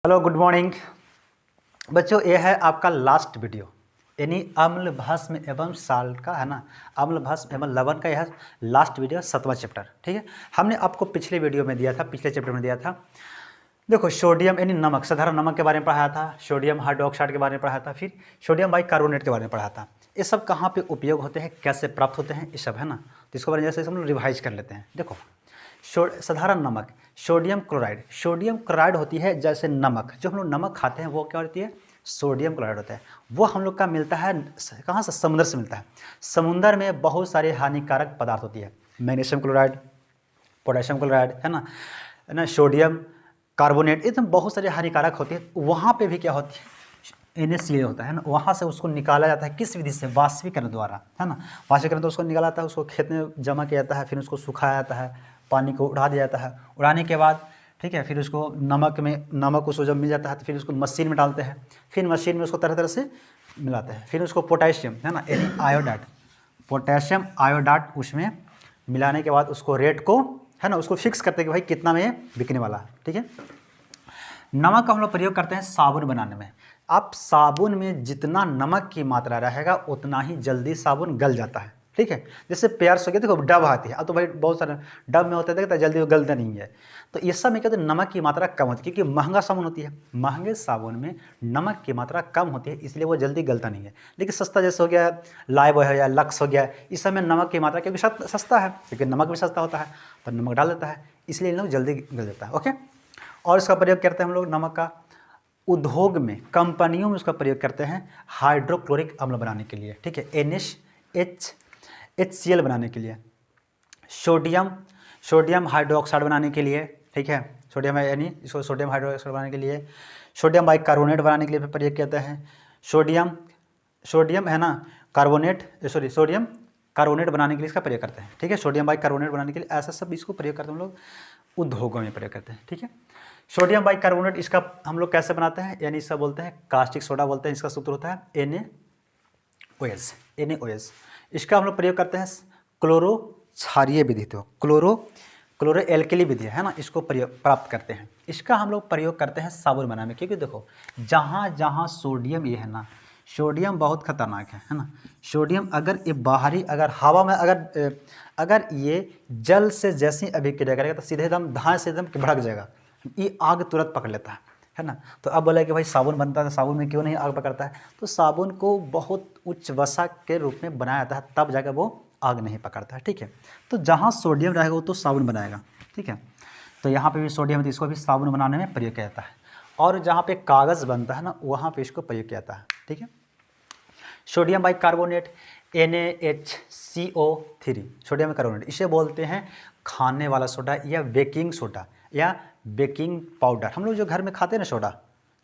Hello good morning बच्चों। ये है आपका लास्ट वीडियो, यानी अम्ल भस्म एवं साल्ट का, है ना। अम्ल भस्म एवं लवण का यह लास्ट वीडियो 7वां चैप्टर। ठीक है, हमने आपको पिछले वीडियो में दिया था, पिछले चैप्टर में दिया था। देखो, सोडियम यानी नमक, साधारण नमक के बारे में पढ़ाया था, सोडियम हाइड्रोक्साइड के बारे में पढ़ाया था, फिर सोडियम बाइकार्बोनेट के बारे में पढ़ाया था। ये सब कहाँ पे उपयोग होते हैं, कैसे प्राप्त होते हैं, ये सब, है ना। तो इसके बारे में जैसे हम लोग रिवाइज कर लेते हैं। देखो, साधारण नमक सोडियम क्लोराइड होती है, जैसे नमक, जो हम लोग नमक खाते हैं वो क्या होती है, सोडियम क्लोराइड होता है। वो हम लोग का मिलता है कहाँ से, समुद्र से मिलता है। समुद्र में बहुत सारे हानिकारक पदार्थ होती है, मैग्नीशियम क्लोराइड, पोटेशियम क्लोराइड, है ना, सोडियम कार्बोनेट, एकदम बहुत सारे हानिकारक होती है। वहाँ पे भी क्या होती है, NaCl होता है ना, वहाँ से उसको निकाला जाता है, किस विधि से, वाष्पीकरण द्वारा, है ना। वाष्पीकरण तो उसको निकाला जाता है, उसको खेत में जमा किया जाता है, फिर उसको सुखाया जाता है, पानी को उड़ा दिया जाता है। उड़ाने के बाद ठीक है, फिर उसको नमक उसको जब मिल जाता है तो फिर उसको मशीन में डालते हैं, फिर मशीन में उसको तरह तरह से मिलाते हैं, फिर उसको पोटेशियम, है ना, यानी आयोडाइड, पोटेशियम आयोडाइड उसमें मिलाने के बाद उसको रेट को, है ना, उसको फिक्स करते हैं कि भाई कितना में ये बिकने वाला है। ठीक है, नमक का हम लोग प्रयोग करते हैं साबुन बनाने में। आप साबुन में जितना नमक की मात्रा रहेगा उतना ही जल्दी साबुन गल जाता है। ठीक है, जैसे पेयर्स हो गया, देखो डब आती है, अब तो भाई बहुत सारे डब में होता है, देखते जल्दी वो गलता नहीं है। तो इस सब में कहते हैं नमक की मात्रा कम होती है, क्योंकि महंगा साबुन होती है, महंगे साबुन में नमक की मात्रा कम होती है, इसलिए वो जल्दी गलता नहीं है। लेकिन सस्ता जैसे हो गया लाइबॉय है या लक्स हो गया, इस सब में नमक की मात्रा क्योंकि सस्ता है, क्योंकि नमक भी सस्ता होता है तो नमक डाल देता है, इसलिए इन लोग जल्दी गल जाता है। ओके, और इसका प्रयोग करते हैं हम लोग नमक का उद्योग में, कंपनियों में उसका प्रयोग करते हैं हाइड्रोक्लोरिक अम्ल बनाने के लिए। ठीक है, HCl बनाने के लिए, सोडियम हाइड्रोक्साइड बनाने के लिए। ठीक है, सोडियम यानी इसको सोडियम हाइड्रोक्साइड बनाने के लिए, सोडियम बाइकार्बोनेट बनाने के लिए भी प्रयोग करते हैं, सोडियम है ना कार्बोनेट, सोडियम कार्बोनेट बनाने के लिए इसका प्रयोग करते हैं। ठीक है, सोडियम बाइकार्बोनेट बनाने के लिए, ऐसा सब इसको प्रयोग करते हैं हम लोग, उद्योगों में प्रयोग करते हैं। ठीक है, सोडियम बाइकार्बोनेट इसका हम लोग कैसे बनाते हैं, यानी इसका बोलते हैं कास्टिक सोडा बोलते हैं, इसका सूत्र होता है NaOH। इसका हम लोग प्रयोग करते हैं क्लोरो क्षारीय विधि, तो क्लोरो एल्कली विधि, है ना, इसको प्रयोग प्राप्त करते हैं। इसका हम लोग प्रयोग करते हैं साबुन बनाने में, क्योंकि देखो जहाँ जहाँ सोडियम ये है ना, सोडियम बहुत खतरनाक है ना। सोडियम अगर ये बाहरी, अगर हवा में, अगर ये जल से जैसे ही अभिक्रिया करेगा तो सीधे एकदम धाए से एकदम भड़क जाएगा, ये आग तुरंत पकड़ लेता है ना। तो अब बोला कि भाई साबुन बनता है, साबुन में क्यों नहीं आग पकड़ता है, तो साबुन को बहुत उच्च वसा के रूप में बनाया जाता है, तब जाकर वो आग नहीं पकड़ता है। ठीक है, तो जहाँ सोडियम रहेगा वो तो साबुन बनाएगा। ठीक है, तो यहाँ पे भी सोडियम है तो इसको भी साबुन बनाने में प्रयोग किया जाता है, और जहाँ पे कागज़ बनता है ना वहाँ पे इसको प्रयोग किया जाता है। ठीक है, sodium bicarbonate NaHCO3, sodium carbonate, इसे बोलते हैं खाने वाला सोडा या बेकिंग सोडा या बेकिंग पाउडर। हम लोग जो घर में खाते हैं ना सोडा,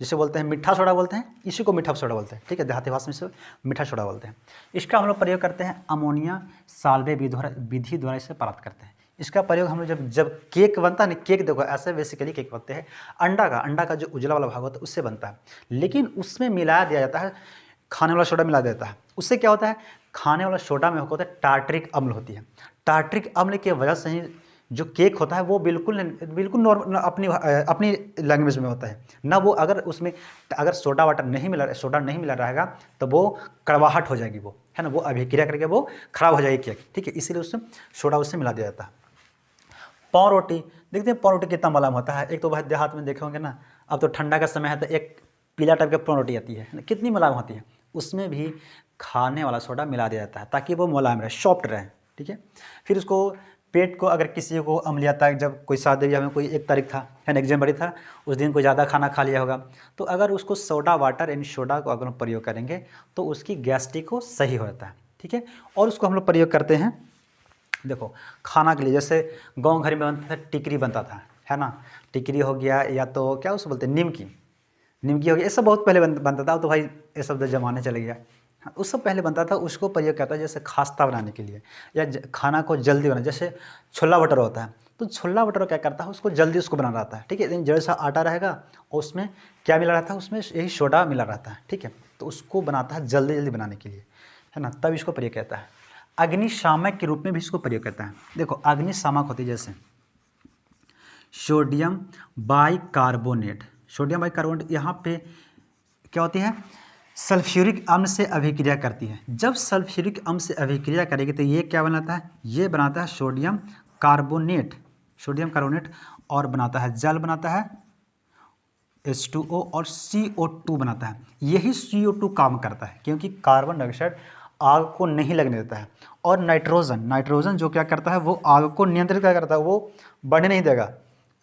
जिसे बोलते हैं मीठा सोडा बोलते हैं, इसी को मीठा सोडा बोलते हैं। ठीक है, देहाती भाषा में इसे मीठा सोडा बोलते हैं। इसका हम लोग प्रयोग करते हैं अमोनिया साल्वे विधि द्वारा इसे प्राप्त करते हैं। इसका प्रयोग हम लोग जब केक बनता है ना, केक देखो ऐसे बेसिकली केक बनते हैं, अंडा का जो उजला वाला भाग होता है उससे बनता है, लेकिन उसमें मिलाया दिया जाता है, खाने वाला सोडा मिला देता है। उससे क्या होता है, खाने वाला सोडा में होता है टार्ट्रिक अम्ल होती है, टार्ट्रिक अम्ल की वजह से ही जो केक होता है वो बिल्कुल नॉर्मल अपनी लैंग्वेज में होता है ना। वो अगर उसमें अगर सोडा नहीं मिला रहेगा तो वो कड़वाहट हो जाएगी, वो, है ना, वो अभिक्रिया करके वो खराब हो जाएगी केक। ठीक है, इसीलिए उससे सोडा उससे मिला दिया जाता है। पाव रोटी देखते हैं, पाव रोटी कितना मुलायम होता है। एक तो भाई देहात में देखे होंगे ना, अब तो ठंडा का समय है तो एक पीला टाइप का पाव रोटी आती है ना, कितनी मुलायम होती है, उसमें भी खाने वाला सोडा मिला दिया जाता है ताकि वो मुलायम रहे, सॉफ्ट रहे। ठीक है, फिर उसको पेट को, अगर किसी को अम्लियता है, जब कोई शादी ब्याह में कोई 1 तारीख था, है ना, एग्जाम बड़ी था, उस दिन कोई ज़्यादा खाना खा लिया होगा, तो अगर उसको सोडा वाटर यानी सोडा को अगर हम प्रयोग करेंगे तो उसकी गैस्ट्रिक को सही हो जाता है। ठीक है, और उसको हम लोग प्रयोग करते हैं, देखो खाना के लिए, जैसे गांव घर में बनता था, टिकरी बनता था, है ना, टिकरी हो गया, या तो क्या उसको बोलते हैं निमकी हो गया, ये सब बहुत पहले बनता था। तो भाई ये सब तो जमाने चले गया, हाँ, उस सब पहले बनता था, उसको प्रयोग करता है जैसे खास्ता बनाने के लिए या खाना को जल्दी बना, जैसे छोला भटूरा होता है, तो छोला भटूरा क्या करता है, उसको जल्दी उसको बनाना रहता है। ठीक है, जैसा आटा रहेगा और उसमें क्या मिला रहता है, उसमें यही सोडा मिला रहता है। ठीक है, तो उसको बनाता है जल्दी जल्दी बनाने के लिए, है ना, तब इसको प्रयोग करता है। अग्निशामक के रूप में भी इसको प्रयोग करता है। देखो अग्निशामक होती है जैसे सोडियम बाइकार्बोनेट, सोडियम बाइकार्बोनेट यहाँ पे क्या होती है, सल्फ्यूरिक अम्ल से अभिक्रिया करती है। जब सल्फ्यूरिक अम्ल से अभिक्रिया करेगी तो ये क्या बनाता है, ये बनाता है सोडियम कार्बोनेट, सोडियम कार्बोनेट, और बनाता है जल, बनाता है H2O और CO2 बनाता है। यही CO2 काम करता है क्योंकि कार्बन डाइऑक्साइड आग को नहीं लगने देता है, और नाइट्रोजन जो क्या करता है, वो आग को नियंत्रित क्या करता है, वो बढ़ने नहीं देगा,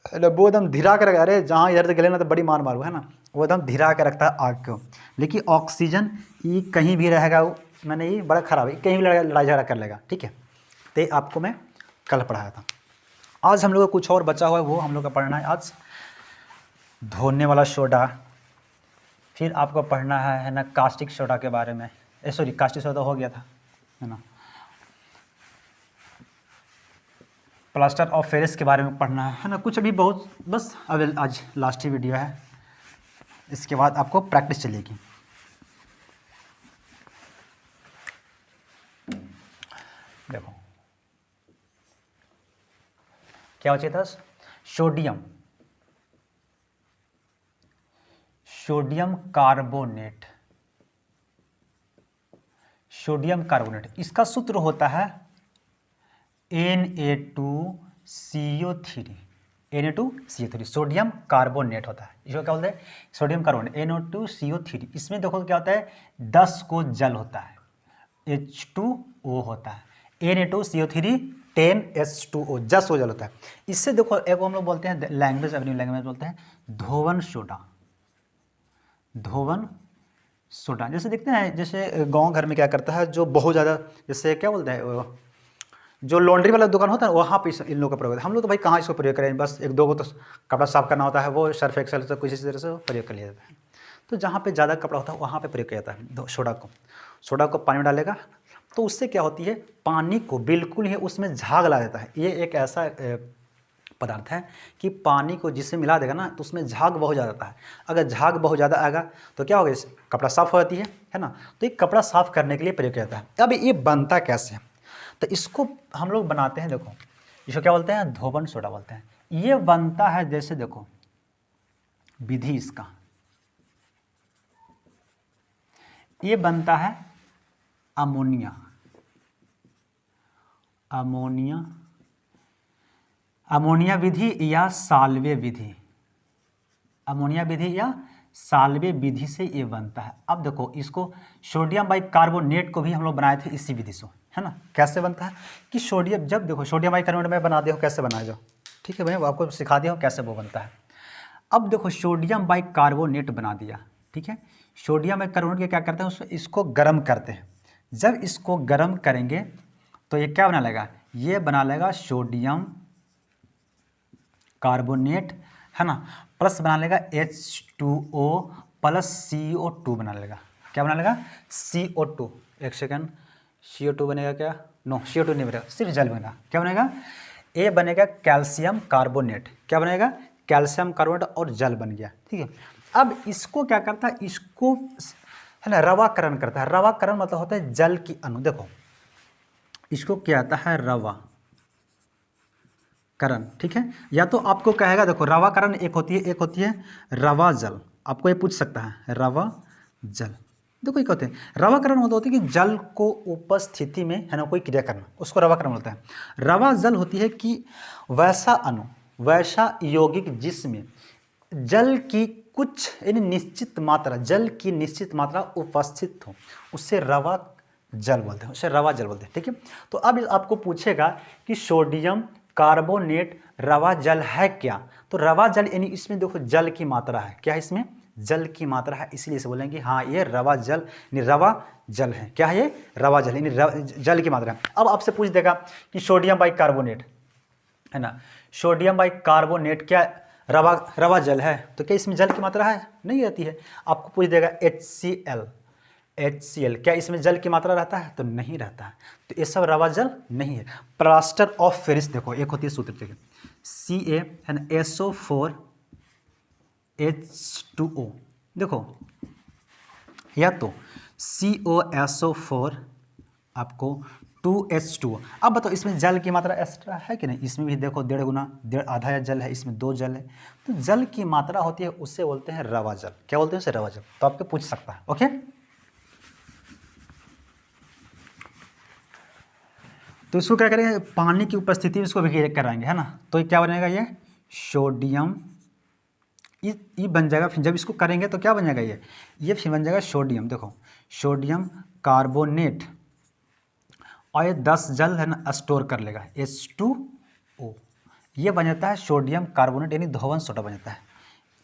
वो एकदम धीरा कर, अरे जहाँ इधर से गले ना तो बड़ी मार मारो, है ना, वो एकदम धीरा कर रखता है आग को। लेकिन ऑक्सीजन ये कहीं भी रहेगा, वो मैंने ये बड़ा खराब है, कहीं भी लड़ाई झगड़ा कर लेगा, ठीक है। तो ये आपको मैं कल पढ़ाया था। आज हम लोग का कुछ और बचा हुआ है, वो हम लोग का पढ़ना है आज धोने वाला सोडा। फिर आपको पढ़ना है ना कास्टिक सोडा के बारे में, सॉरी कास्टिक सोडा हो गया था, है ना। प्लास्टर ऑफ पेरिस के बारे में पढ़ना है ना, कुछ अभी बहुत, बस अब आज लास्ट ही वीडियो है, इसके बाद आपको प्रैक्टिस चलेगी। देखो क्या चाहिए था, सोडियम कार्बोनेट, सोडियम कार्बोनेट, इसका सूत्र होता है Na2CO3, Na2CO3 सोडियम कार्बोनेट होता है। इसको क्या बोलते हैं, सोडियम कार्बोनेट, Na2CO3। इसमें देखो क्या होता है, 10 को जल होता है, H2O होता है, Na2CO3 10H2O 10 को जल होता है। इससे देखो एक हम लोग बोलते हैं लैंग्वेज, अपनी लैंग्वेज बोलते हैं धोवन सोडा, धोवन सोडा। जैसे देखते हैं, जैसे गांव घर में क्या करता है, जो बहुत ज़्यादा, जैसे क्या बोलते हैं, जो लॉन्ड्री वाला दुकान होता है वहाँ पे इन लोगों का प्रयोग होता है। हम लोग तो भाई कहाँ इसको प्रयोग करें, बस एक दो को तो कपड़ा साफ करना होता है, वो सर्फ एक्सेल से कुछ इसी तरह से प्रयोग कर लिया जाता है। तो जहाँ पे ज़्यादा कपड़ा होता है वहाँ पे प्रयोग किया जाता है सोडा को पानी में डालेगा तो उससे क्या होती है, पानी को बिल्कुल ही उसमें झाग ला देता है। ये एक ऐसा पदार्थ है कि पानी को जिससे मिला देगा ना तो उसमें झाग बहुत ज़्यादा आता है। अगर झाग बहुत ज़्यादा आएगा तो क्या होगा, कपड़ा साफ हो जाती है ना। तो ये कपड़ा साफ करने के लिए प्रयोग किया जाता है। अब ये बनता कैसे है, तो इसको हम लोग बनाते हैं, देखो इसको क्या बोलते हैं, धोवन सोडा बोलते हैं। ये बनता है, जैसे देखो विधि इसका, ये बनता है अमोनिया, अमोनिया विधि या साल्वे विधि, अमोनिया विधि या साल्वे विधि से ये बनता है। अब देखो इसको सोडियम बाइकार्बोनेट को भी हम लोग बनाए थे इसी विधि से, है ना। कैसे बनता है कि सोडियम, जब देखो सोडियम बाइकार्बोनेट में बना दिया हो कैसे बनाया जाओ, ठीक है भाई, वो आपको सिखा दिया हो कैसे वो बनता है। अब देखो सोडियम बाइकार्बोनेट बना दिया, ठीक है। सोडियम बाइकार्बोनेट के क्या करते हैं, इसको गर्म करते हैं। जब इसको गर्म करेंगे तो ये क्या बना लेगा, ये बना लेगा सोडियम कार्बोनेट, है ना, प्लस बना लेगा H2O प्लस CO2 बना लेगा। क्या बना लेगा, CO2, एक सेकंड, CO2 बनेगा क्या, नो CO2 नहीं बनेगा, सिर्फ जल बनेगा। क्या बनेगा, ये बनेगा कैल्शियम कार्बोनेट, क्या बनेगा, कैल्शियम कार्बोनेट, और जल बन गया, ठीक है। अब इसको क्या करता है, इसको है ना रवाकरण करता है। रवाकरण मतलब होता है जल की अणु, देखो इसको क्या आता है, रवाकरण, ठीक है। या तो आपको कहेगा, देखो रवाकरण एक होती है रवा जल, आपको ये पूछ सकता है रवा जल। देखो ये कहते हैं रवाकरण होता है कि जल को उपस्थिति में, है ना, कोई क्रिया करना, उसको रवाकरण होता है। रवा जल होती है कि वैसा अणु, वैसा यौगिक जिसमें जल की कुछ यानी निश्चित मात्रा, जल की निश्चित मात्रा उपस्थित हो, उससे रवा जल बोलते हैं, उसे रवा जल बोलते हैं, ठीक है। तो अब आपको पूछेगा कि सोडियम कार्बोनेट रवा जल है क्या, तो रवा जल यानी इसमें देखो जल की मात्रा है, क्या है इसमें, जल की मात्रा है, इसलिए से बोलेंगे हाँ ये रवा जल यानी रवा जल है। क्या है ये, रवा जल यानी जल की मात्रा है। अब आपसे पूछ देगा कि सोडियम बाइकार्बोनेट, है ना, सोडियम बाइकार्बोनेट क्या रवा जल है, तो क्या इसमें जल की मात्रा है, नहीं रहती है। आपको पूछ देगा HCl, क्या इसमें जल की मात्रा रहता है, तो नहीं रहता है, तो ये सब रवा जल नहीं है। प्लास्टर ऑफ पेरिस देखो एक होती है सूत्र, देखिए Ca है ना, SO4H2O, देखो या तो COSO4 आपको 2H2। अब बताओ इसमें जल की मात्रा एक्स्ट्रा है कि नहीं, इसमें भी देखो 1.5 गुना, आधा या जल है, इसमें 2 जल है, तो जल की मात्रा होती है उससे बोलते हैं रवा जल। क्या बोलते हैं उसे? रवा जल। तो आपको पूछ सकता है। ओके, तो इसको क्या करेंगे, पानी की उपस्थिति में इसको भी कराएंगे, है ना। तो ये क्या बनेगा, ये सोडियम, ये बन जाएगा। फिर जब इसको करेंगे तो क्या बन जाएगा, ये फिर बन जाएगा सोडियम। देखो सोडियम कार्बोनेट, और ये 10 जल है ना स्टोर कर लेगा, H2O। ये बन जाता है सोडियम कार्बोनेट, यानी धोवन सोडा बन जाता है।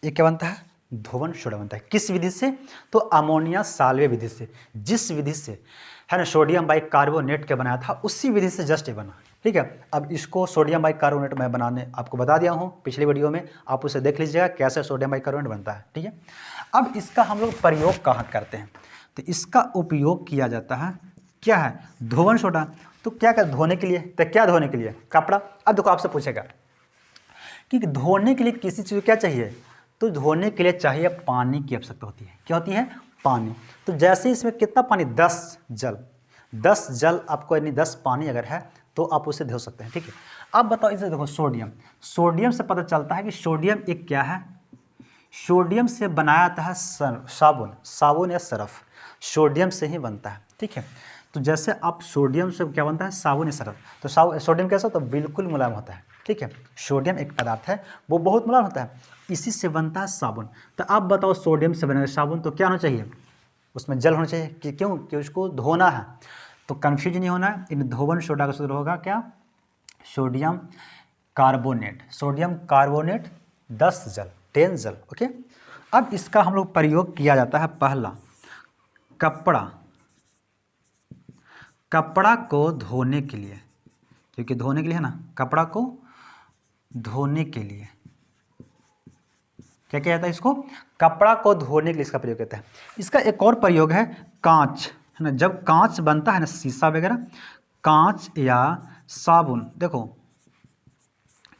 ये क्या बनता है, धोवन सोडा बनता है। किस विधि से? तो अमोनिया साल्वे विधि से। जिस विधि से है ना सोडियम बाइकार्बोनेट के बनाया था, उसी विधि से जस्ट ये बना। ठीक है, अब इसको सोडियम बाइकार्बोनेट मैं बनाने आपको बता दिया हूँ पिछले वीडियो में, आप उसे देख लीजिएगा कैसे सोडियम बाइकार्बोनेट बनता है। ठीक है, अब इसका हम लोग प्रयोग कहाँ करते हैं, तो इसका उपयोग किया जाता है, क्या है, धोवन सोडा। तो क्या कर, धोने के लिए, तो क्या धोने के लिए, कपड़ा। अब देखो आपसे पूछेगा कि धोने के लिए किसी चीज़ क्या चाहिए, तो धोने के लिए चाहिए पानी की आवश्यकता होती है। क्या होती है, पानी। तो जैसे इसमें कितना पानी, 10 जल, 10 जल आपको, यानी 10 पानी अगर है तो आप उसे धो सकते हैं। ठीक है, अब बताओ इसे, देखो सोडियम, सोडियम से पता चलता है कि सोडियम एक क्या है, सोडियम से बनाया जाता है साबुन, साबुन या सरफ सोडियम से ही बनता है। ठीक है, तो जैसे आप सोडियम से क्या बनता है, साबुन या सरफ। तो सोडियम कैसा होता है, बिल्कुल मुलायम होता है। ठीक है, सोडियम एक पदार्थ है, वो बहुत मुलायम होता है, इसी से बनता है साबुन। तो आप बताओ सोडियम से बनेगा साबुन, तो क्या होना चाहिए, उसमें जल होना चाहिए। कि क्यों, कि उसको धोना है। तो कन्फ्यूज नहीं होना है, इन धोवन सोडा का सूत्र होगा क्या, सोडियम कार्बोनेट, सोडियम कार्बोनेट 10 जल, 10 जल। ओके, अब इसका हम लोग प्रयोग किया जाता है, पहला कपड़ा, कपड़ा को धोने के लिए, क्योंकि धोने के लिए है ना, कपड़ा को धोने के लिए क्या किया जाता है, इसको कपड़ा को धोने के लिए इसका प्रयोग करता है। इसका एक और प्रयोग है कांच, है ना, जब कांच बनता है ना, शीशा वगैरह, कांच या साबुन। देखो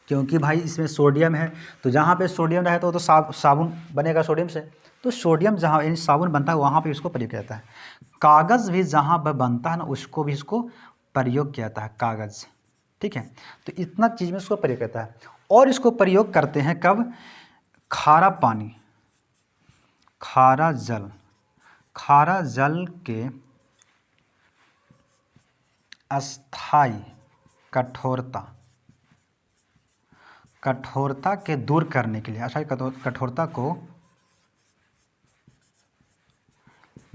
क्योंकि भाई इसमें सोडियम है, तो जहाँ पे सोडियम रहे तो साबुन बनेगा सोडियम से। तो सोडियम जहाँ यानी साबुन बनता है वहाँ पे इसको प्रयोग किया जाता है। कागज़ भी जहाँ पर बनता है ना, उसको भी इसको प्रयोग किया जाता है, कागज़। ठीक है, तो इतना चीज़ में इसको प्रयोग करता है। और इसको प्रयोग करते हैं कब, खारा पानी, खारा जल, खारा जल के अस्थाई कठोरता, कठोरता के दूर करने के लिए, अस्थाई कठोरता को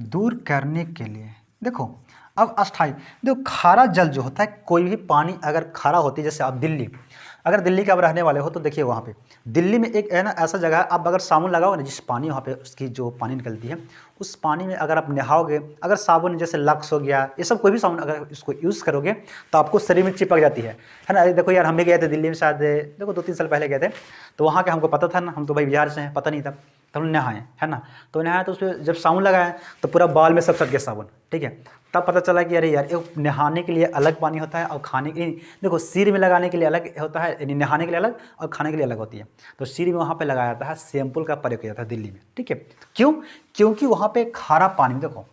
दूर करने के लिए। देखो अब अस्थाई, देखो खारा जल जो होता है, कोई भी पानी अगर खारा होती है, जैसे आप दिल्ली, अगर दिल्ली के आप रहने वाले हो तो देखिए वहाँ पे दिल्ली में एक है ना ऐसा जगह है, आप अगर साबुन लगाओ ना, जिस पानी वहाँ पे उसकी जो पानी निकलती है, उस पानी में अगर आप नहाओगे, अगर साबुन जैसे लक्स हो गया, ये सब कोई भी साबुन अगर इसको यूज़ करोगे तो आपको शरीर में चिपक जाती है ना। देखो यार, हम भी गए थे दिल्ली में, शायद देखो 2-3 साल पहले गए थे, तो वहाँ के हमको पता था ना, हम तो भाई बिहार से हैं, पता नहीं था, तो हम नहाए, है ना। तो नहाए तो उसमें जब साबुन लगाए तो पूरा बाल में सब सट गया साबुन। ठीक है, तब पता चला कि अरे यार, एक नहाने के लिए अलग पानी होता है और खाने के, देखो सिर में लगाने के लिए अलग होता है, यानी नहाने के लिए अलग और खाने के लिए अलग होती है। तो सिर में वहाँ पे लगाया जाता है, शैम्पुल का प्रयोग किया जाता है दिल्ली में। ठीक है, क्यों, क्योंकि वहाँ पे खारा पानी, देखो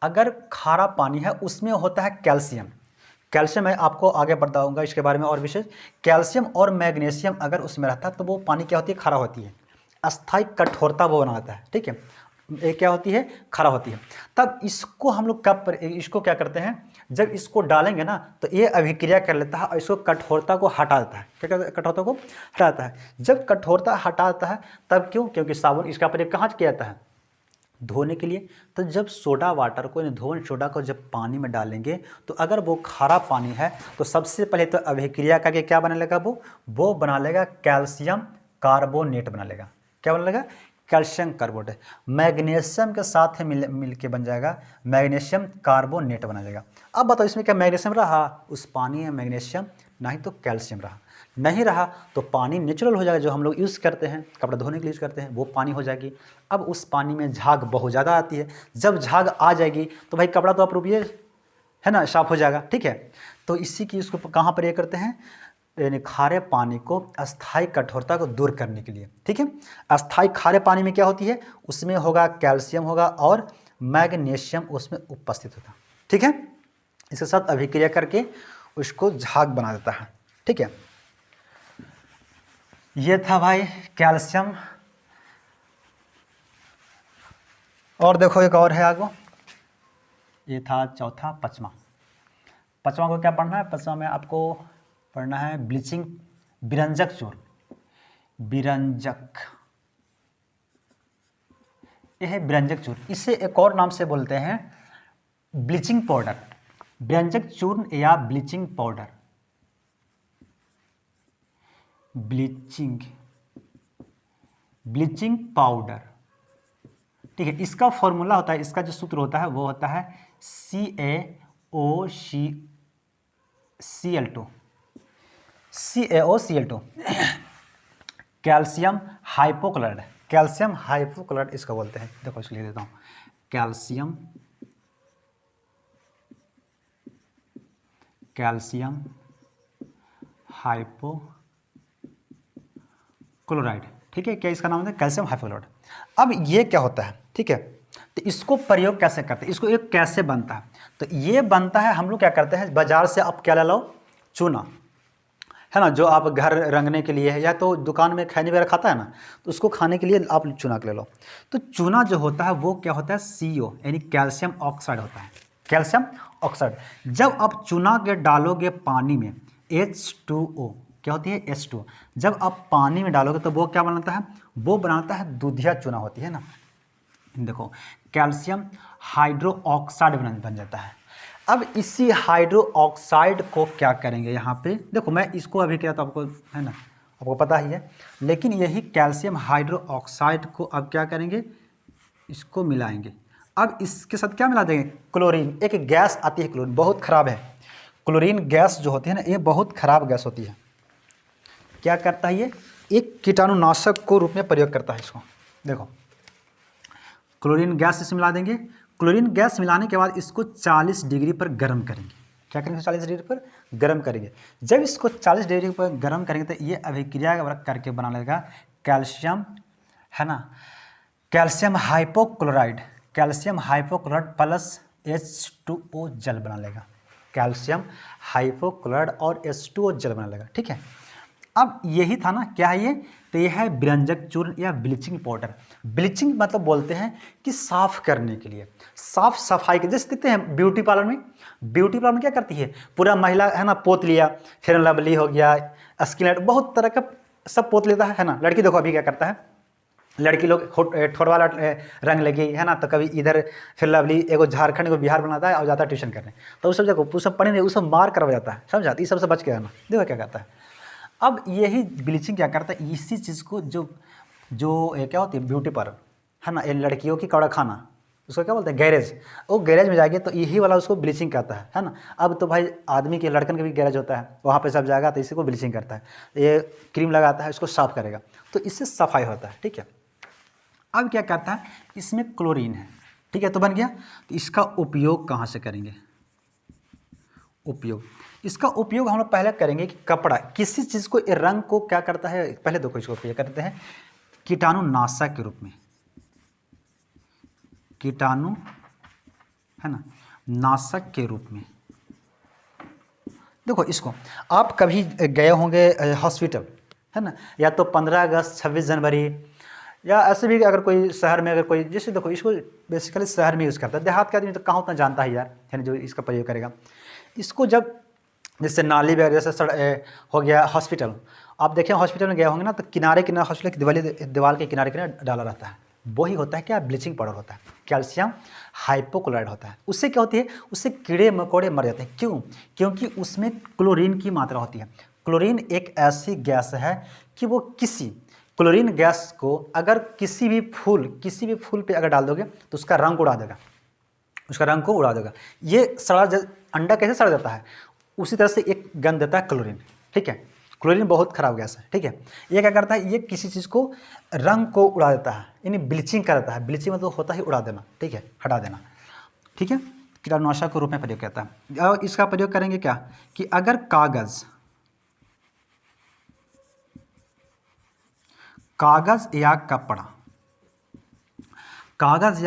अगर खारा पानी है उसमें होता है कैल्शियम, कैल्शियम मैं आपको आगे बताऊंगा इसके बारे में और विशेष। कैल्शियम और मैग्नीशियम अगर उसमें रहता है तो वो पानी क्या होती है, खारा होती है, अस्थाई कठोरता वो बनाता है। ठीक है, ये क्या होती है, खरा होती है। तब इसको हम लोग कब इसको क्या करते हैं, जब इसको डालेंगे ना तो ये अभिक्रिया कर लेता है और इसको कठोरता को हटा देता है। क्या करता है, कठोरता को हटाता है। जब कठोरता हटाता है तब क्यों, क्योंकि साबुन इसका प्रयोग कहाँ किया जाता है, धोने के लिए। तो जब सोडा वाटर को, धोवन सोडा को जब पानी में डालेंगे तो अगर वो खारा पानी है तो सबसे पहले तो अभिक्रिया करके क्या बना लेगा, वो बना लेगा कैल्शियम कार्बोनेट बना लेगा। क्या बना लेगा, कैल्शियम कार्बोनेट। मैग्नीशियम के साथ मिल के बन जाएगा मैग्नीशियम कार्बोनेट बना जाएगा। अब बताओ इसमें क्या मैग्नीशियम रहा, उस पानी में मैग्नीशियम नहीं तो कैल्शियम रहा, नहीं रहा तो पानी नेचुरल हो जाएगा, जो हम लोग यूज़ करते हैं कपड़ा धोने के लिए यूज़ करते हैं, वो पानी हो जाएगी। अब उस पानी में झाग बहुत ज़्यादा आती है, जब झाग आ जाएगी तो भाई कपड़ा तो आप रुपये है ना साफ हो जाएगा। ठीक है, तो इसी की उसको कहाँ पर ये करते हैं, यानी खारे पानी को अस्थाई कठोरता को दूर करने के लिए। ठीक है, अस्थाई खारे पानी में क्या होती है, उसमें होगा कैल्शियम होगा और मैग्नीशियम उसमें उपस्थित होगा। ठीक है, इसके साथ अभिक्रिया करके उसको झाग बना देता है। ठीक है, ये था भाई कैल्शियम। और देखो एक और है आगे, ये था चौथा। पाँचवा को क्या पढ़ना है? पाँचवा में आपको पढ़ना है ब्लीचिंग, विरंजक चूर्ण। विरंजक, यह है विरंजक चूर्ण। इसे एक और नाम से बोलते हैं ब्लीचिंग पाउडर। विरंजक चूर्ण या ब्लीचिंग पाउडर, ब्लीचिंग पाउडर। ठीक है, इसका फॉर्मूला होता है, इसका जो सूत्र होता है वो होता है CaOCl2, calcium hypochloride. Calcium hypochloride इसका बोलते हैं। देखो इसको लिख देता हूँ, कैल्शियम हाइपोक्लोराइड। ठीक है, क्या इसका नाम है? Calcium hypochloride. अब ये क्या होता है? ठीक है, तो इसको प्रयोग कैसे करते हैं, इसको एक कैसे बनता है? तो ये बनता है, हम लोग क्या करते हैं, बाजार से आप क्या ले लो? चूना, है ना, जो आप घर रंगने के लिए है, या तो दुकान में खैनी वगैरह खाता है ना, तो उसको खाने के लिए आप चूना ले लो। तो चूना जो होता है वो क्या होता है? CO यानी कैल्शियम ऑक्साइड होता है। कैल्शियम ऑक्साइड जब आप चूना के डालोगे पानी में, H2O क्या होती है? H2O। जब आप पानी में डालोगे तो वो क्या बनाता है? वो बनाता है दूधिया चूना होती है ना। देखो, कैल्शियम हाइड्रो ऑक्साइड बन जाता है। अब इसी हाइड्रो ऑक्साइड को क्या करेंगे यहाँ पे? देखो मैं इसको अभी क्या, तो आपको है ना, आपको पता ही है, लेकिन यही कैल्शियम हाइड्रो ऑक्साइड को अब क्या करेंगे? इसको मिलाएंगे। अब इसके साथ क्या मिला देंगे? क्लोरीन। एक गैस आती है क्लोरीन, बहुत खराब है। क्लोरीन गैस जो होती है ना, ये बहुत खराब गैस होती है। क्या करता है ये? एक कीटाणुनाशक को रूप में प्रयोग करता है इसको। देखो, क्लोरीन गैस इसमें मिला देंगे। क्लोरीन गैस मिलाने के बाद इसको 40 डिग्री पर गर्म करेंगे। क्या करेंगे? 40 डिग्री पर गर्म करेंगे। जब इसको 40 डिग्री पर गर्म करेंगे तो ये अभिक्रिया करके बना लेगा कैल्शियम, है ना, calcium hypochloride. Calcium hypochloride plus H2O जल बना लेगा। कैल्शियम हाइपोक्लोराइड और H2O जल बना लेगा। ठीक है, अब यही था ना, क्या है ये? तो यह है विरंजक चूर्ण या ब्लीचिंग पाउडर। ब्लीचिंग मतलब बोलते हैं कि साफ करने के लिए, साफ सफाई के, जैसे देखते हैं ब्यूटी पार्लर में। ब्यूटी पार्लर में क्या करती है? पूरा महिला है ना पोत लिया, फेयर एंड लवली हो गया, स्किन लाइट, बहुत तरह का सब पोत लेता है ना। लड़की देखो अभी क्या करता है, लड़की लोग ठोड़ वाला रंग लगी है ना, तो कभी इधर फिर लवली, एगो झारखंड को बिहार बनाता है और जाता है ट्यूशन करने, तो उस सब जगह वो सब पढ़े नहीं, उस सब मार करवा जाता है, समझा? इस सबसे बच के रहना। देखो क्या करता है। अब यही ब्लीचिंग क्या करता है? इसी चीज़ को जो क्या होती है ब्यूटी पार्लर, है ना, ये लड़कियों की कड़ा खाना, उसको क्या बोलते हैं? गैरेज। वो गैरेज में जाएंगे तो यही वाला उसको ब्लीचिंग कहता है ना। अब तो भाई आदमी के, लड़कन के भी गैरेज होता है, वहाँ पे सब जाएगा तो इसी को ब्लीचिंग करता है। ये क्रीम लगाता है, इसको साफ करेगा, तो इससे सफाई होता है। ठीक है, अब क्या करता है? इसमें क्लोरीन है। ठीक है, तो बन गया। तो इसका उपयोग कहाँ से करेंगे? उपयोग, इसका उपयोग हम लोग पहले करेंगे कि कपड़ा, किसी चीज़ को, रंग को क्या करता है? पहले देखो इसको उपयोग करते हैं कीटाणुनाशक के रूप में। कीटाणु, है ना, नाशक के रूप में। देखो इसको, आप कभी गए होंगे हॉस्पिटल, है ना, या तो 15 अगस्त 26 जनवरी, या ऐसे भी अगर कोई शहर में, अगर कोई, जैसे देखो इसको बेसिकली शहर में यूज़ करता है, देहात का आदमी तो कहाँ उतना जानता है यार, है ना, जो इसका प्रयोग करेगा। इसको जब जैसे नाली वगैरह, जैसे हो गया हॉस्पिटल, आप देखें हॉस्पिटल में गए होंगे ना, तो किनारे किनारे हॉस्पिटल की दीवार के किनारे किनारे डाला रहता है, वही होता है क्या? ब्लीचिंग पाउडर होता है, कैल्शियम हाइपोक्लोराइड होता है। उससे क्या होती है? उससे कीड़े मकोड़े मर जाते हैं। क्यों? क्योंकि उसमें क्लोरीन की मात्रा होती है। क्लोरीन एक ऐसी गैस है कि वो क्लोरीन गैस को अगर किसी भी फूल पे अगर डाल दोगे तो उसका रंग उड़ा देगा, उसका रंग को उड़ा देगा। ये अंडा कैसे सड़ जाता है, उसी तरह से एक गंध देता है क्लोरीन। ठीक है, क्लोरीन बहुत खराब गैस है। ठीक है, ये क्या करता है? ये किसी चीज़ को, रंग को उड़ा देता है, यानी ब्लीचिंग कर देता है। ब्लीचिंग मतलब होता ही उड़ा देना, ठीक है, हटा देना। ठीक है, कीटाणुनाशक के रूप में प्रयोग करता है। और इसका प्रयोग करेंगे क्या कि अगर कागज या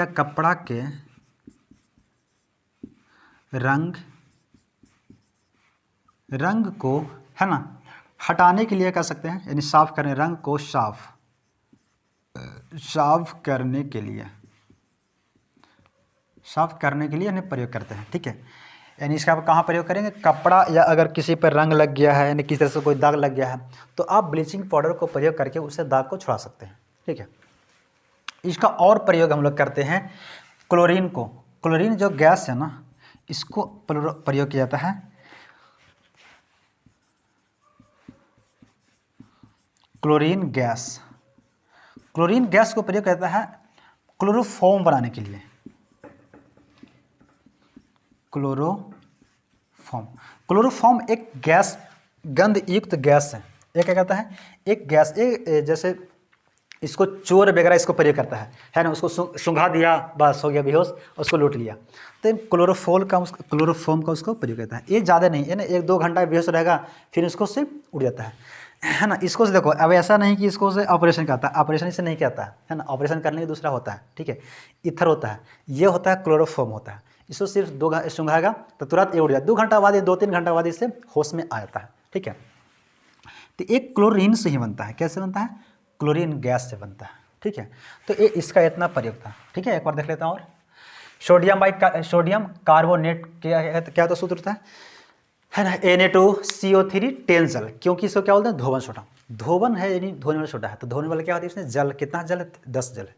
कपड़ा के रंग रंग को, है ना, हटाने के लिए कह सकते हैं, यानी साफ करने, रंग को साफ करने के लिए, साफ करने के लिए यानी प्रयोग करते हैं। ठीक है, यानी इसका आप कहाँ प्रयोग करेंगे, कपड़ा या अगर किसी पर रंग लग गया है, यानी किसी तरह से कोई दाग लग गया है, तो आप ब्लीचिंग पाउडर को प्रयोग करके उससे दाग को छुड़ा सकते हैं। ठीक है, इसका और प्रयोग हम लोग करते हैं क्लोरीन को। क्लोरीन जो गैस है ना, इसको प्रयोग किया जाता है क्लोरीन गैस। क्लोरीन गैस को प्रयोग करता है क्लोरोफॉर्म बनाने के लिए। क्लोरोफॉर्म एक गैस, गंध युक्त गैस है। एक क्या कहता है, एक गैस, एक जैसे इसको चोर वगैरह इसको प्रयोग करता है ना, उसको सुंघा दिया, बस हो गया बेहोश, उसको लूट लिया, तो क्लोरोफॉर्म का उसको प्रयोग करता है। ये ज़्यादा नहीं है ना, 1-2 घंटा बेहोश रहेगा, फिर इसको से उड़ जाता है ना। इसको से देखो, अब ऐसा नहीं कि इसको से ऑपरेशन करता है, ऑपरेशन इससे नहीं कहता है ना, ऑपरेशन करने के दूसरा होता है। ठीक है, इथर होता है, ये होता है क्लोरोफॉर्म होता है। इसको सिर्फ 2 घंटा सुंघाएगा तो तुरंत ये उड़ जाता है, 2 घंटा बाद, 2-3 घंटा बाद इससे होश में आ जाता है। ठीक है, तो एक क्लोरीन से ही बनता है। कैसे बनता है, क्लोरीन गैस से बनता है। ठीक है, तो ये इसका इतना प्रयोग था। ठीक है, एक बार देख लेता हूँ। और सोडियम कार्बोनेट क्या होता सूत्र होता है ना, Na2CO3 10 जल, क्योंकि इसको क्या बोलते हैं, धोवन सोडा। धोवन है यानी धोने वाला सोडा है, तो धोने वाला क्या होता है, इसमें जल, कितना जल है, 10 जल है।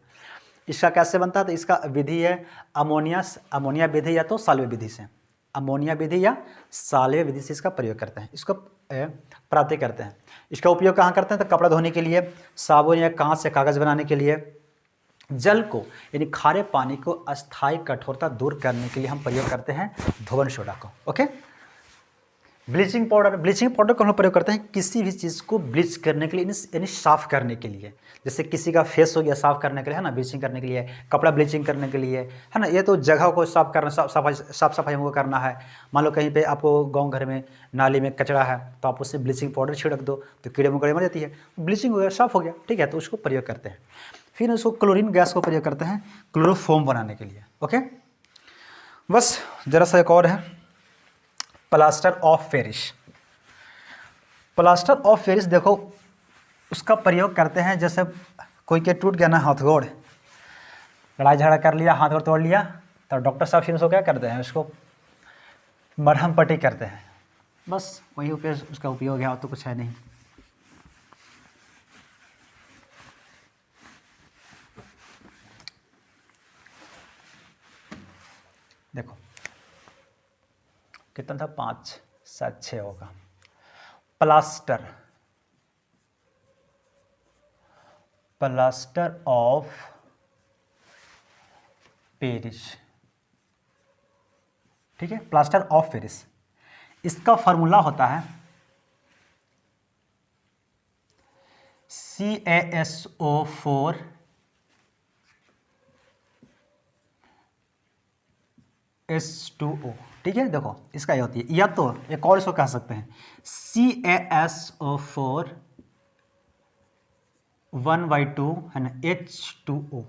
इसका कैसे बनता है, तो इसका विधि है अमोनिया विधि या तो साल्वे विधि से, अमोनिया विधि या साल्वे विधि से इसका प्रयोग करते हैं, इसको प्राप्ति करते हैं। इसका उपयोग कहाँ करते हैं, तो कपड़ा धोने के लिए, साबुन या कांच से कागज़ बनाने के लिए, जल को यानी खारे पानी को अस्थायी कठोरता दूर करने के लिए हम प्रयोग करते हैं धोवन सोडा को। ओके, ब्लीचिंग पाउडर को हम प्रयोग करते हैं किसी भी चीज़ को ब्लीच करने के लिए, यानी साफ़ करने के लिए। जैसे किसी का फेस हो गया, साफ़ करने के लिए, है ना, ब्लीचिंग करने के लिए, कपड़ा ब्लीचिंग करने के लिए, है ना। ये तो जगह को साफ़ करना, साफ सफाई हमको करना है। मान लो कहीं पे आपको गांव घर में नाली में कचरा है, तो आप उससे ब्लीचिंग पाउडर छिड़क दो, तो कीड़े मकोड़े मर जाती है, ब्लीचिंग हो गया, साफ़ हो गया। ठीक है, तो उसको प्रयोग करते हैं। फिर उसको क्लोरीन गैस को प्रयोग करते हैं क्लोरोफॉर्म बनाने के लिए। ओके, बस ज़रा सा एक और है, plaster of Paris. Plaster of Paris देखो, उसका प्रयोग करते हैं जैसे कोई के टूट गया ना हाथ गोड़, लड़ाई झगड़ा कर लिया, हाथ गोड़ तोड़ लिया, तो डॉक्टर साहब फिर उसको क्या करते हैं, उसको मरहम पट्टी करते हैं। बस वही उसका उपयोग है, और तो कुछ है नहीं। देखो कितना था, 5 7 6 होगा। Plaster of Paris. ठीक है, प्लास्टर ऑफ पेरिस, इसका फॉर्मूला होता है CaSO4 H2O। ठीक है, देखो इसका ये होती है, या तो एक और इसको कह सकते हैं CaSO4 1/2 है ना, H2O।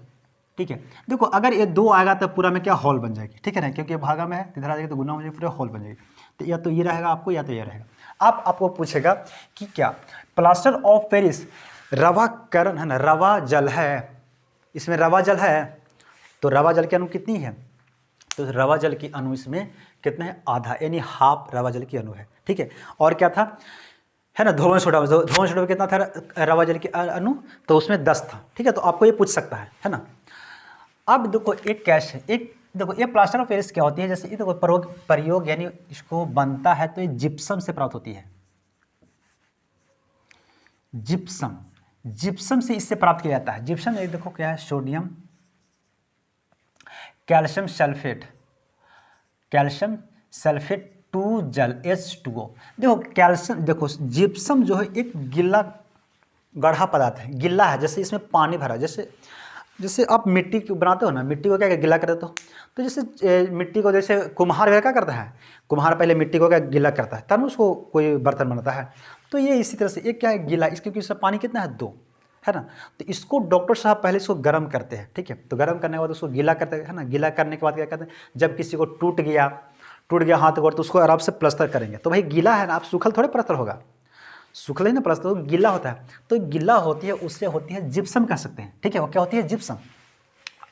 ठीक है, देखो अगर ये 2 आएगा तो पूरा में क्या होल बन जाएगी। ठीक है ना, क्योंकि भागा में है, इधर आ जाएगी तो गुना हो जाएगी, पूरा होल बन जाएगी। तो या तो ये रहेगा आपको, या तो ये रहेगा। आपको पूछेगा कि क्या प्लास्टर ऑफ पेरिस रवा करण है ना, रवा जल है, इसमें रवा जल है, तो रवा जल की अणु कितनी है, तो रवा जल की अणु इसमें कितने हैं, आधा, यानी हाफ रवा जल की अणु है। ठीक है, और क्या था, है ना, धोवन सोडा में कितना था रवा जल की अणु, तो उसमें 10 था। ठीक है, तो आपको ये पूछ सकता है ना। अब देखो एक कैश है, एक देखो ये प्लास्टर ऑफ पेरिस क्या होती है, जैसे ये देखो प्रयोग यानी इसको बनता है तो ये जिप्सम से प्राप्त होती है। जिप्सम से इससे प्राप्त किया जाता है। जिप्सम ये देखो क्या है, सोडियम कैल्शियम सल्फेट 2 जल H2O। देखो कैल्शियम, देखो जिप्सम जो है एक गिल्ला गाढ़ा पदार्थ है, गिल्ला है, जैसे इसमें पानी भरा, जैसे आप मिट्टी को बनाते हो ना, मिट्टी को क्या गिला कर देते हो, तो जैसे मिट्टी को, जैसे कुम्हार वगैरह क्या करता है, कुम्हार पहले मिट्टी को क्या गिला करता है, तब उसको कोई बर्तन बनाता है। तो ये इसी तरह से एक क्या है, गिला, इसके क्योंकि इसका पानी कितना है, 2 है ना। तो इसको डॉक्टर साहब पहले इसको गर्म करते हैं। ठीक है, तो गर्म करने के बाद उसको गीला करते हैं, है ना। गीला करने के बाद क्या करते हैं, जब किसी को टूट गया टूट गया हाथ गोड़ तो उसको आराम से प्लास्टर करेंगे। तो भाई गीला है ना, आप सूखल थोड़े प्लास्टर होगा, सूखल ही ना प्लास्टर, तो गीला होता है। तो गीला होती है उससे होती है जिप्सम कह सकते हैं, ठीक है, वो क्या होती है जिप्सम।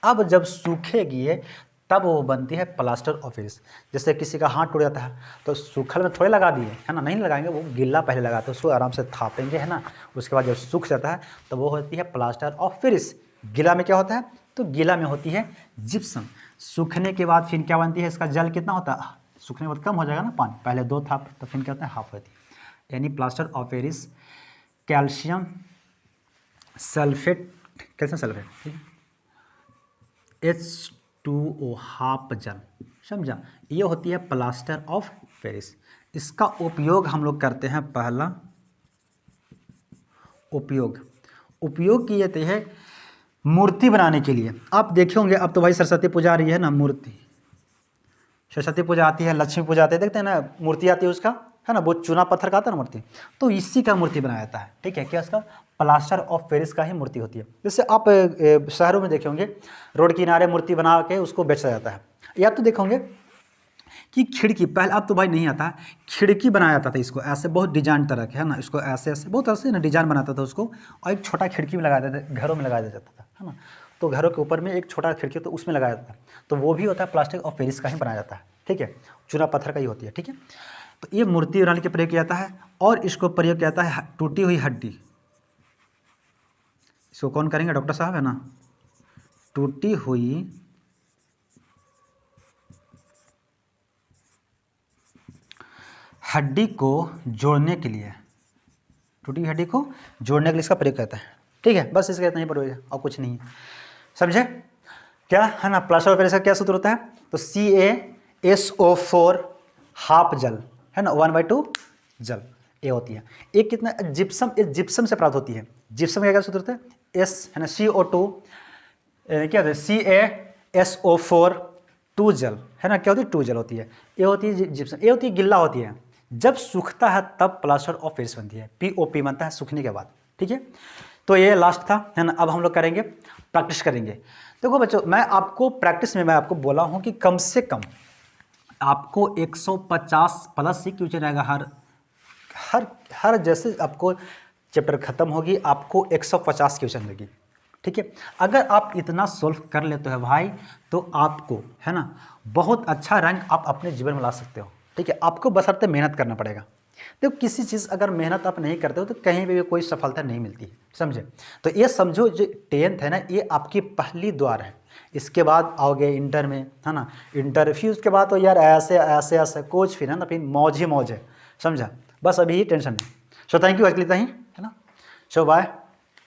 अब जब सूखेगी है तब वो बनती है प्लास्टर ऑफ पेरिस। जैसे किसी का हाथ टूट जाता है तो सूखल में थोड़े लगा दिए है ना, नहीं लगाएंगे, वो गीला पहले लगाते हैं, उसको आराम से थापेंगे है ना, उसके बाद जब सूख जाता है तो वो होती है प्लास्टर ऑफ पेरिस। गीला में क्या होता है, तो गीला में होती है जिप्सम। सूखने के बाद फिर क्या बनती है, इसका जल कितना होता है, सूखने के बाद कम हो जाएगा ना पानी, पहले 2 था तो फिर क्या होता है हाफ होती है। यानी plaster of Paris calcium sulphate, calcium sulphate, ठीक है, H2O हाफ जल, समझा, ये होती है प्लास्टर ऑफ पेरिस। इसका उपयोग हम लोग करते हैं, पहला उपयोग किए जाते हैं मूर्ति बनाने के लिए। आप देखे होंगे अब तो भाई सरस्वती पूजा आ रही है ना, मूर्ति सरस्वती पूजा आती है, लक्ष्मी पूजा आती है, देखते हैं ना मूर्ति आती है उसका, है ना, वो चूना पत्थर का आता है ना मूर्ति, तो इसी का मूर्ति बनाया जाता है, ठीक है, क्या इसका प्लास्टर ऑफ पेरिस का ही मूर्ति होती है। जैसे आप शहरों में देखे होंगे रोड किनारे मूर्ति बना के उसको बेचा जाता है, या तो देखे होंगे कि खिड़की, पहले अब तो भाई नहीं आता, खिड़की बनाया जाता था इसको ऐसे, बहुत डिजाइन तरह के है ना, इसको ऐसे ऐसे बहुत ऐसे ना डिजाइन बनाता था उसको, और एक छोटा खिड़की में लगा देते, घरों में लगाया जाता था, है ना, तो घरों के ऊपर में एक छोटा खिड़की तो उसमें लगाया जाता है, तो वो भी होता है प्लास्टिक ऑफ पेरिस का ही बनाया जाता है, ठीक है, चूना पत्थर का ही होती है, ठीक है। तो ये मूर्ति बनाने के प्रयोग किया जाता है, और इसको प्रयोग किया जाता है टूटी हुई हड्डी, इसको कौन करेंगे, डॉक्टर साहब है ना, टूटी हुई हड्डी को जोड़ने के लिए, टूटी हड्डी को जोड़ने के लिए इसका प्रयोग करता है, ठीक है, बस इसका इतना ही प्रयोग है और कुछ नहीं है, समझे क्या है ना। प्लास्टर ऑफ पेरिस का क्या सूत्र होता है, तो CaSO4 हाफ जल है ना, 1/2 जल, ये होती है। एक कितना जिप्सम, इस जिप्सम से प्राप्त होती है, जिप्सम का क्या सूत्र होता है, S है ना, CO2 क्या होता है, CaSO4 2 जल है ना, क्या होती है 2 जल होती है, ये होती है जिप्सम, ये होती है गिल्ला होती है, जब सूखता है तब प्लास्टर ऑफ पेरिस बनती है, POP बनता है सूखने के बाद, ठीक है। तो ये लास्ट था है ना, अब हम लोग करेंगे प्रैक्टिस करेंगे। देखो बच्चों, मैं आपको प्रैक्टिस में मैं आपको बोला हूँ कि कम से कम आपको 150 प्लस ही क्वेश्चन आएगा, हर जैसे आपको चैप्टर खत्म होगी आपको 150 क्वेश्चन लगी, ठीक है। अगर आप इतना सॉल्व कर लेते हो भाई तो आपको है ना बहुत अच्छा रैंक आप अपने जीवन में ला सकते हो, ठीक है। आपको बशर्ते मेहनत करना पड़ेगा। देखो किसी चीज़ अगर मेहनत आप नहीं करते हो तो कहीं भी कोई सफलता नहीं मिलती है, समझे। तो ये समझो जो 10th है ना, ये आपकी पहली द्वार है, इसके बाद आओगे इंटर में, है ना, इंटर फिर उसके बाद तो यार ऐसे ऐसे ऐसे कोच फिर है ना, फिर मौज ही मौज है, समझा। बस अभी ही टेंशन है। सो थैंक यू, अगली है ना, सो बाय।